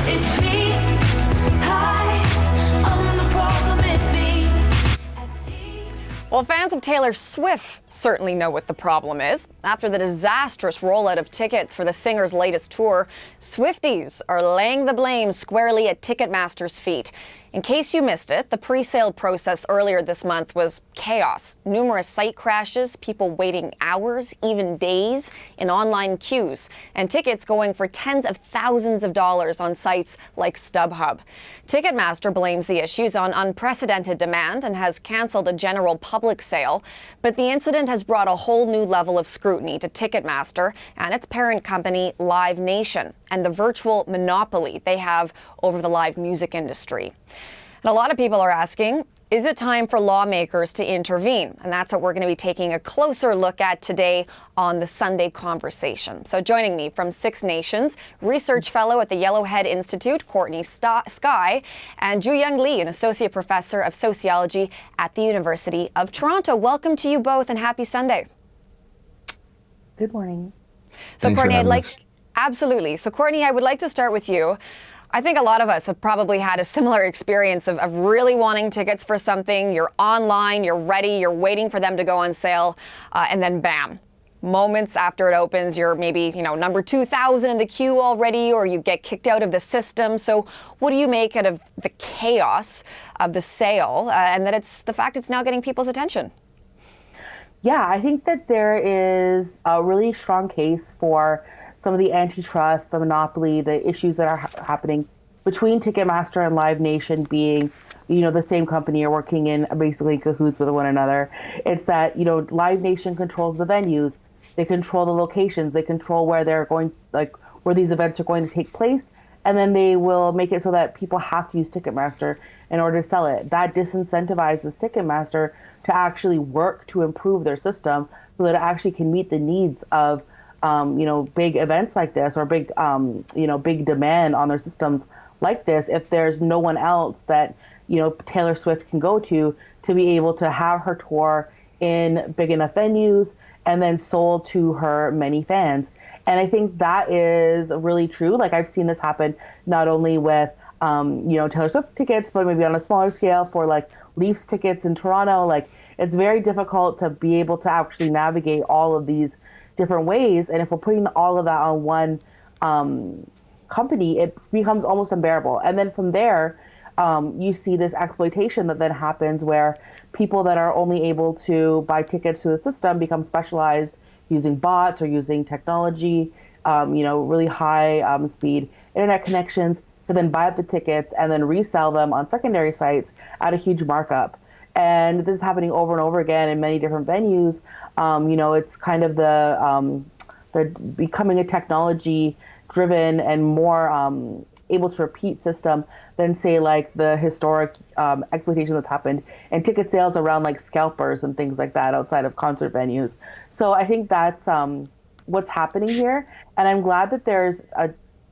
It's me. Hi, I'm the problem. It's me. Well, fans of Taylor Swift certainly know what the problem is. After the disastrous rollout of tickets for the singer's latest tour, Swifties are laying the blame squarely at Ticketmaster's feet. In case you missed it, the pre-sale process earlier this month was chaos. Numerous site crashes, people waiting hours, even days, in online queues, and tickets going for tens of thousands of dollars on sites like StubHub. Ticketmaster blames the issues on unprecedented demand and has canceled a general public sale. But the incident has brought a whole new level of scrutiny to Ticketmaster and its parent company, Live Nation, and the virtual monopoly they have over the live music industry. And a lot of people are asking, is it time for lawmakers to intervene? And that's what we're going to be taking a closer look at today on the Sunday Conversation. So joining me from Six Nations, research fellow at the Yellowhead Institute, Courtney Skye, and Ju-Young Lee, an associate professor of sociology at the University of Toronto. Welcome to you both and happy Sunday. Good morning. So Thanks Courtney, absolutely. So Courtney, I would like to start with you. I think a lot of us have probably had a similar experience of really wanting tickets for something. You're online, you're ready, you're waiting for them to go on sale, and then bam. Moments after it opens, you're maybe, number 2,000 in the queue already, or you get kicked out of the system. So what do you make out of the chaos of the sale and that it's the fact it's now getting people's attention? Yeah, I think that there is a really strong case for some of the antitrust, the monopoly, the issues that are happening between Ticketmaster and Live Nation being, the same company or working in basically cahoots with one another. It's that, Live Nation controls the venues, they control the locations, they control where they're going, where these events are going to take place, and then they will make it so that people have to use Ticketmaster in order to sell it. That disincentivizes Ticketmaster to actually work to improve their system so that it actually can meet the needs of big events like this or big demand on their systems like this. If there's no one else that, Taylor Swift can go to be able to have her tour in big enough venues and then sold to her many fans. And I think that is really true. I've seen this happen not only with, Taylor Swift tickets, but maybe on a smaller scale for Leafs tickets in Toronto. It's very difficult to be able to actually navigate all of these different ways, and if we're putting all of that on one company, it becomes almost unbearable. And then from there, you see this exploitation that then happens where people that are only able to buy tickets through the system become specialized using bots or using technology, really high speed internet connections to then buy up the tickets and then resell them on secondary sites at a huge markup. And this is happening over and over again in many different venues. It's kind of the becoming a technology-driven and more able to repeat system than, say, the historic exploitation that's happened in ticket sales around scalpers and things like that outside of concert venues. So I think that's what's happening here. And I'm glad that there's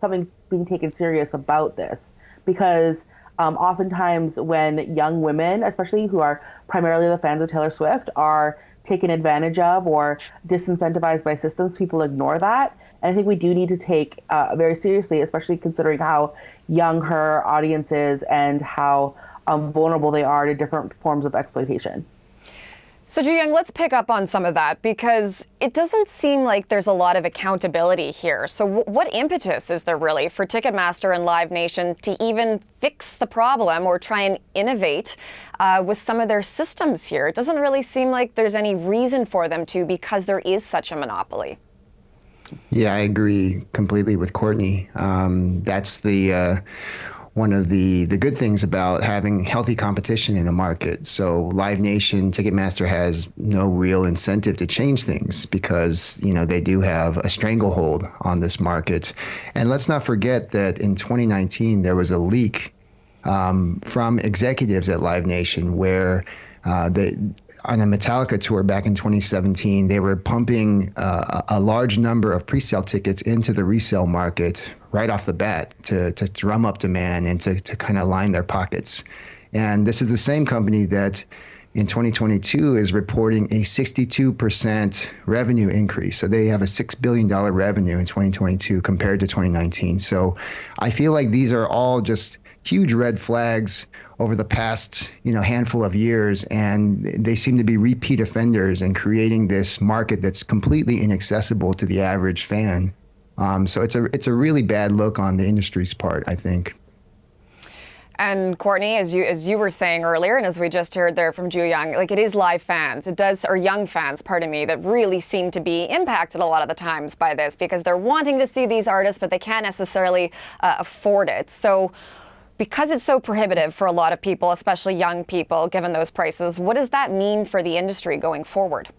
something being taken serious about this because oftentimes when young women, especially who are primarily the fans of Taylor Swift, are taken advantage of or disincentivized by systems, people ignore that. And I think we do need to take very seriously, especially considering how young her audience is and how vulnerable they are to different forms of exploitation. So Ju-Young, let's pick up on some of that because it doesn't seem like there's a lot of accountability here. So what impetus is there really for Ticketmaster and Live Nation to even fix the problem or try and innovate with some of their systems here? It doesn't really seem like there's any reason for them to because there is such a monopoly. Yeah, I agree completely with Courtney. That's the one of the good things about having healthy competition in the market. So Live Nation, Ticketmaster has no real incentive to change things because, they do have a stranglehold on this market. And let's not forget that in 2019, there was a leak from executives at Live Nation where on a Metallica tour back in 2017, they were pumping a large number of pre-sale tickets into the resale market right off the bat to drum up demand and to kind of line their pockets. And this is the same company that in 2022 is reporting a 62% revenue increase. So they have a $6 billion revenue in 2022 compared to 2019. So I feel like these are all just huge red flags over the past, handful of years, and they seem to be repeat offenders and creating this market that's completely inaccessible to the average fan. So it's a really bad look on the industry's part, I think. And Courtney, as you were saying earlier, and as we just heard there from Ju Young, like it is live fans, or young fans, pardon me, that really seem to be impacted a lot of the times by this because they're wanting to see these artists, but they can't necessarily afford it. So because it's so prohibitive for a lot of people, especially young people, given those prices, what does that mean for the industry going forward?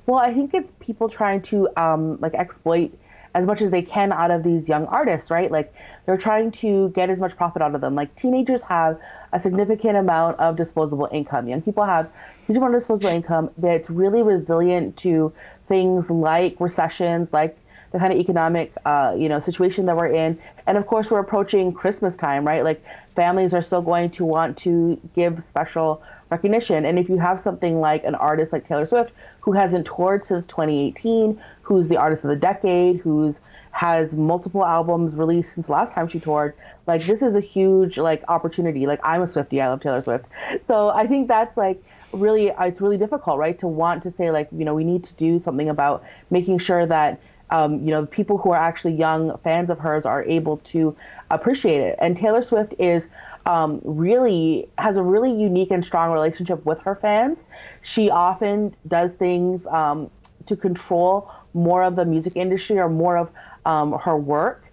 Well, I think it's people trying to exploit as much as they can out of these young artists, right? Like they're trying to get as much profit out of them. Like teenagers have a significant amount of disposable income. Young people have a huge amount of disposable income that's really resilient to things like recessions, like the kind of economic, situation that we're in. And of course, we're approaching Christmas time, right? Like families are still going to want to give special recognition. And if you have something like an artist like Taylor Swift, who hasn't toured since 2018, who's the artist of the decade, who's has multiple albums released since last time she toured, like this is a huge opportunity. Like I'm a Swiftie, I love Taylor Swift. So I think that's it's really difficult, right? To want to say we need to do something about making sure that people who are actually young fans of hers are able to appreciate it. And Taylor Swift is really has a really unique and strong relationship with her fans. She often does things to control more of the music industry or more of her work.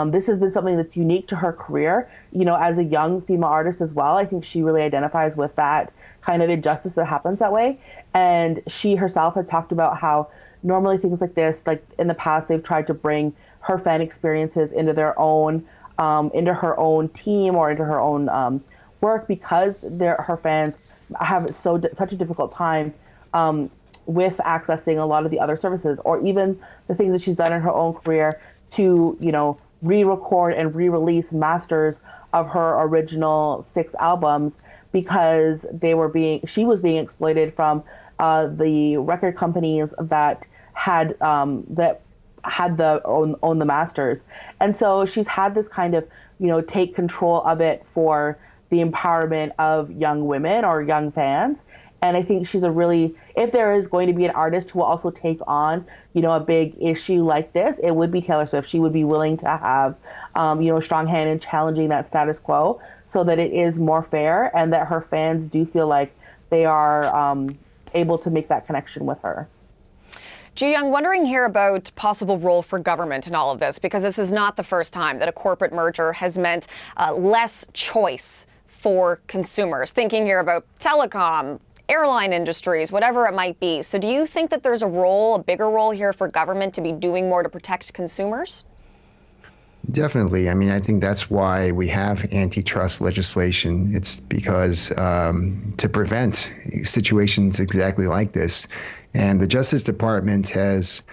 This has been something that's unique to her career, as a young female artist as well. I think she really identifies with that kind of injustice that happens that way. And she herself has talked about how normally things like this, like in the past, they've tried to bring her fan experiences into their own, into her own team or into her own work because her fans have such a difficult time with accessing a lot of the other services or even the things that she's done in her own career to, re-record and re-release masters of her original 6 albums because she was being exploited from the record companies that had own the masters. And so she's had this kind of, take control of it for the empowerment of young women or young fans. And I think she's if there is going to be an artist who will also take on, a big issue like this, it would be Taylor Swift. She would be willing to have, a strong hand in challenging that status quo so that it is more fair and that her fans do feel like they are able to make that connection with her. Ju Young, wondering here about possible role for government in all of this, because this is not the first time that a corporate merger has meant less choice for consumers. Thinking here about telecom, airline industries, whatever it might be. So do you think that there's a bigger role here for government to be doing more to protect consumers? Definitely. I mean, I think that's why we have antitrust legislation. It's because to prevent situations exactly like this. And the Justice Department has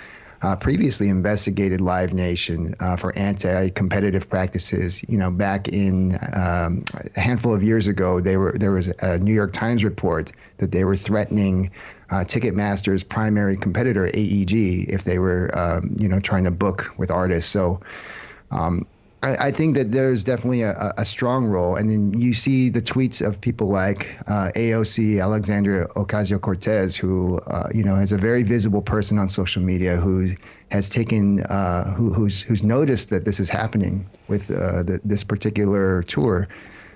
previously investigated Live Nation for anti-competitive practices. Back in a handful of years ago, there was a New York Times report that they were threatening Ticketmaster's primary competitor, AEG, if they were, trying to book with artists. So I think that there's definitely a strong role. And then you see the tweets of people like AOC, Alexandria Ocasio-Cortez, who, is a very visible person on social media who has taken, who's noticed that this is happening with this particular tour.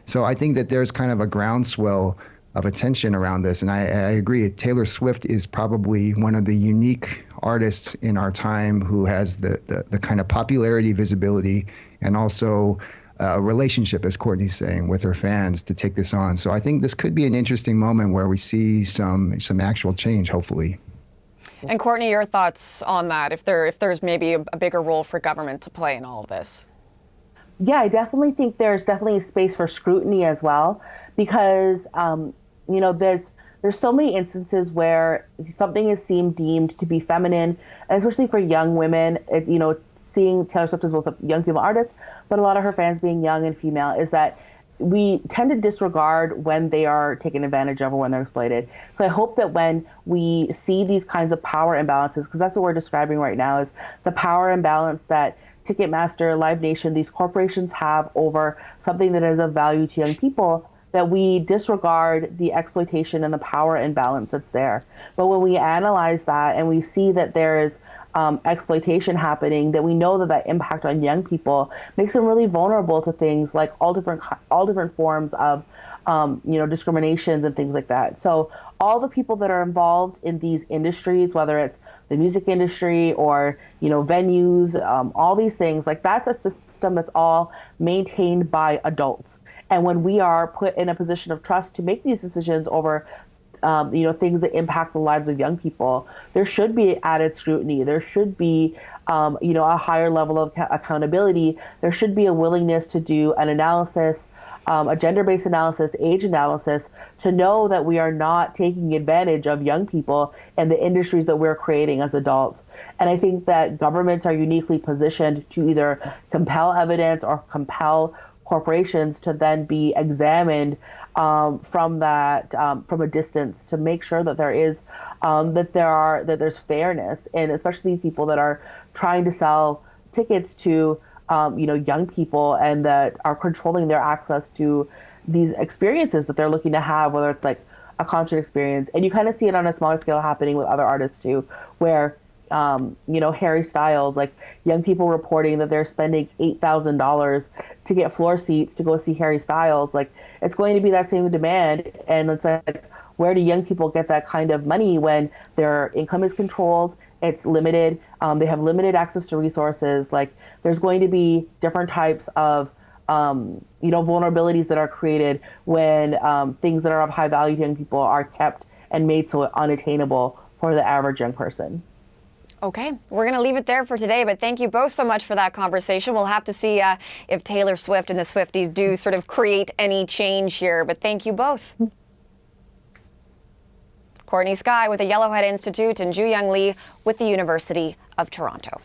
So I think that there's kind of a groundswell of attention around this. And I agree, Taylor Swift is probably one of the unique artists in our time who has the kind of popularity, visibility, and also a relationship, as Courtney's saying, with her fans to take this on. So I think this could be an interesting moment where we see some actual change, hopefully. And Courtney, your thoughts on that, if there's maybe a bigger role for government to play in all of this? Yeah, I definitely think there's definitely a space for scrutiny as well, because there's so many instances where something is deemed to be feminine, and especially for young women, seeing Taylor Swift as both a young female artist, but a lot of her fans being young and female, is that we tend to disregard when they are taken advantage of or when they're exploited. So I hope that when we see these kinds of power imbalances, because that's what we're describing right now, is the power imbalance that Ticketmaster, Live Nation, these corporations have over something that is of value to young people, that we disregard the exploitation and the power imbalance that's there. But when we analyze that and we see that there is exploitation happening, that we know that that impact on young people makes them really vulnerable to things like all different forms of discriminations and things like that. So all the people that are involved in these industries, whether it's the music industry or venues, all these things, like that's a system that's all maintained by adults. And when we are put in a position of trust to make these decisions over things that impact the lives of young people, there should be added scrutiny. There should be, a higher level of accountability. There should be a willingness to do an analysis, a gender-based analysis, age analysis, to know that we are not taking advantage of young people and the industries that we're creating as adults. And I think that governments are uniquely positioned to either compel evidence or compel corporations to then be examined from a distance, to make sure that there's fairness, and especially these people that are trying to sell tickets to young people and that are controlling their access to these experiences that they're looking to have, whether it's like a concert experience. And you kind of see it on a smaller scale happening with other artists too, where Harry Styles, like young people reporting that they're spending $8,000 to get floor seats to go see Harry Styles. Like, it's going to be that same demand. And it's like, where do young people get that kind of money when their income is controlled? It's limited. They have limited access to resources. Like, there's going to be different types of vulnerabilities that are created when things that are of high value to young people are kept and made so unattainable for the average young person. Okay, we're going to leave it there for today, but thank you both so much for that conversation. We'll have to see if Taylor Swift and the Swifties do sort of create any change here, but thank you both. Courtney Skye with the Yellowhead Institute and Ju Young Lee with the University of Toronto.